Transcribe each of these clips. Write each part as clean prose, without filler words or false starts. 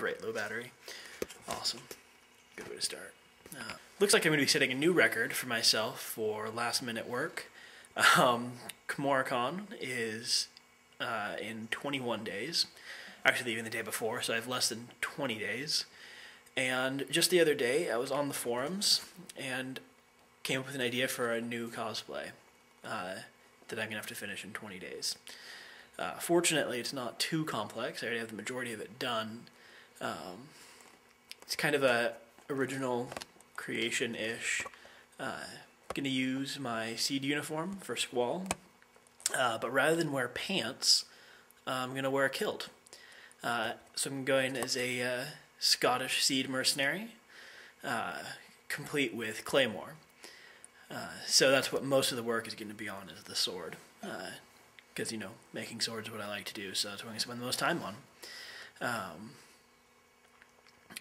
great, low battery. Awesome. Good way to start. Looks like I'm going to be setting a new record for myself for last minute work. Claymore is in 21 days. Actually, even the day before, so I have less than 20 days. And just the other day, I was on the forums and came up with an idea for a new cosplay that I'm going to have to finish in 20 days. Fortunately, it's not too complex. I already have the majority of it done. It's kind of a original creation-ish. Going to use my Seed uniform for Squall, but rather than wear pants, I'm going to wear a kilt. So I'm going as a Scottish Seed mercenary, complete with Claymore. So that's what most of the work is going to be on, is the sword. Because, you know, making swords is what I like to do, so that's what I'm going to spend the most time on.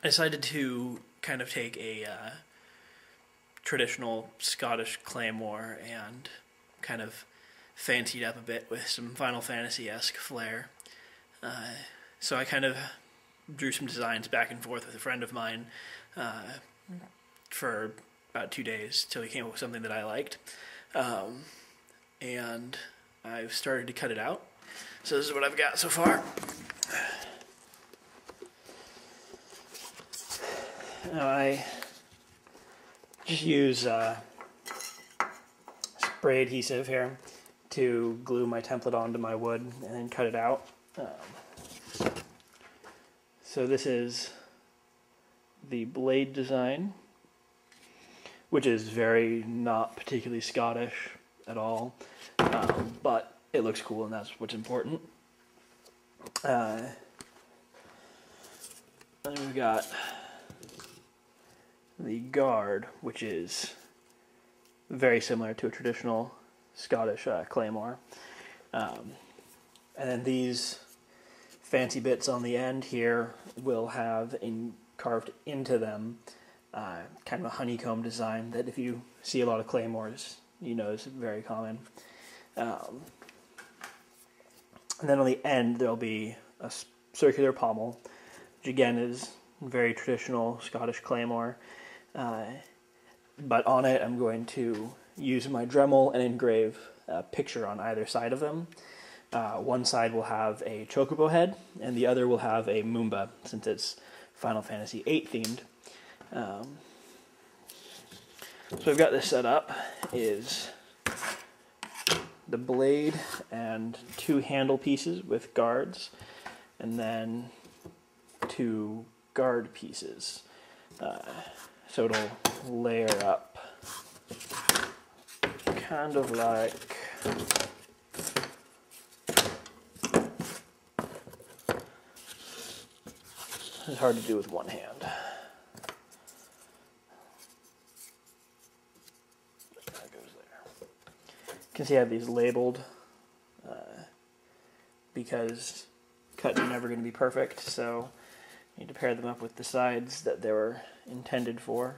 I decided to kind of take a traditional Scottish Claymore and kind of fancy it up a bit with some Final Fantasy-esque flair. So I kind of drew some designs back and forth with a friend of mine for about 2 days till he came up with something that I liked. And I've started to cut it out. So this is what I've got so far. Now I just use spray adhesive here to glue my template onto my wood and then cut it out. So this is the blade design, which is very not particularly Scottish at all, but it looks cool and that's what's important. And we've got the guard, which is very similar to a traditional Scottish Claymore. And then these fancy bits on the end here will have carved into them kind of a honeycomb design that if you see a lot of Claymores, you know is very common. And then on the end there'll be a circular pommel, which again is very traditional Scottish Claymore. But on it I'm going to use my Dremel and engrave a picture on either side of them. One side will have a Chocobo head, and the other will have a Moomba, since it's Final Fantasy VIII themed. So I've got this set up, is the blade and 2 handle pieces with guards, and then 2 guard pieces. So it'll layer up, kind of like it's hard to do with one hand. That goes there. You can see I have these labeled because cuts are never going to be perfect, so I need to pair them up with the sides that they were intended for.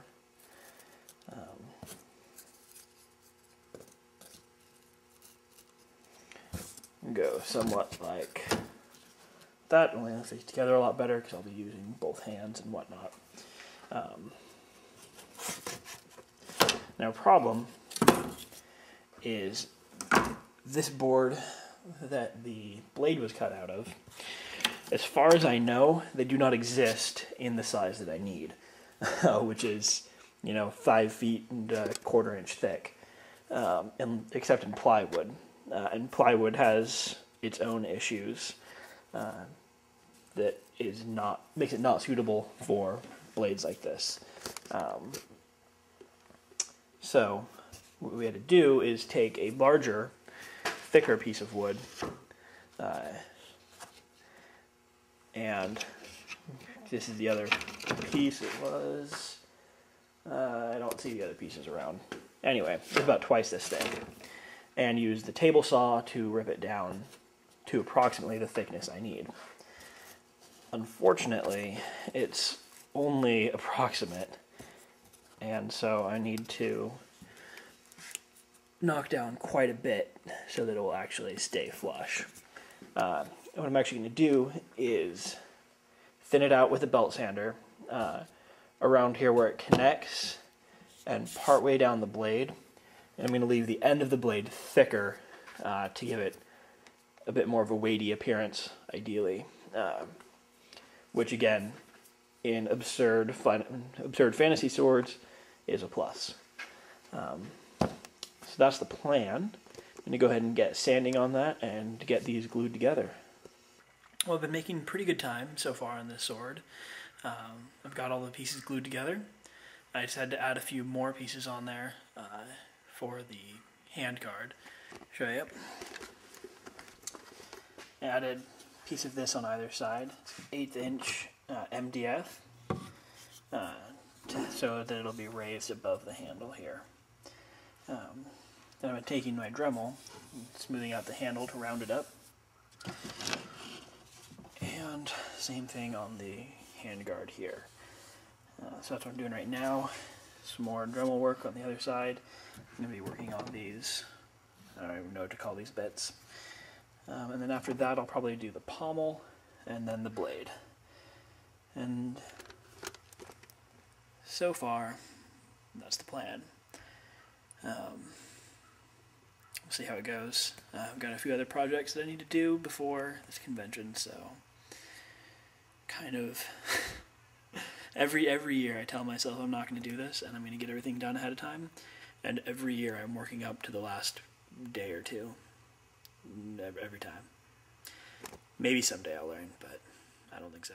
Go somewhat like that, only it'll fit together a lot better because I'll be using both hands and whatnot. Now, problem is this board that the blade was cut out of, as far as I know, they do not exist in the size that I need, which is, 5 feet and 1/4 inch thick, except in plywood. And plywood has its own issues that makes it not suitable for blades like this. So what we had to do is take a larger, thicker piece of wood, and this is the other piece. It was, I don't see the other pieces around. Anyway, it's about twice this thick. And use the table saw to rip it down to approximately the thickness I need. Unfortunately, it's only approximate, and so I need to knock down quite a bit so that it will actually stay flush. What I'm actually going to do is thin it out with a belt sander around here where it connects and partway down the blade. And I'm going to leave the end of the blade thicker to give it a bit more of a weighty appearance, ideally. Which again, in absurd fantasy swords, is a plus. So that's the plan. I'm going to go ahead and get sanding on that and get these glued together. Well, I've been making pretty good time so far on this sword. I've got all the pieces glued together. I just had to add a few more pieces on there for the hand guard. Show you up. Added a piece of this on either side. It's 1/8 inch MDF, so that it'll be raised above the handle here. Then I'm taking my Dremel and smoothing out the handle to round it up. And same thing on the handguard here. So that's what I'm doing right now. Some more Dremel work on the other side. I'm going to be working on these, I don't even know what to call these bits. And then after that I'll probably do the pommel and then the blade. And so far, that's the plan. We'll see how it goes. I've got a few other projects that I need to do before this convention, so kind of every year I tell myself I'm not going to do this and I'm going to get everything done ahead of time, and every year I'm working up to the last day or two. Every time. Maybe someday I'll learn, but I don't think so.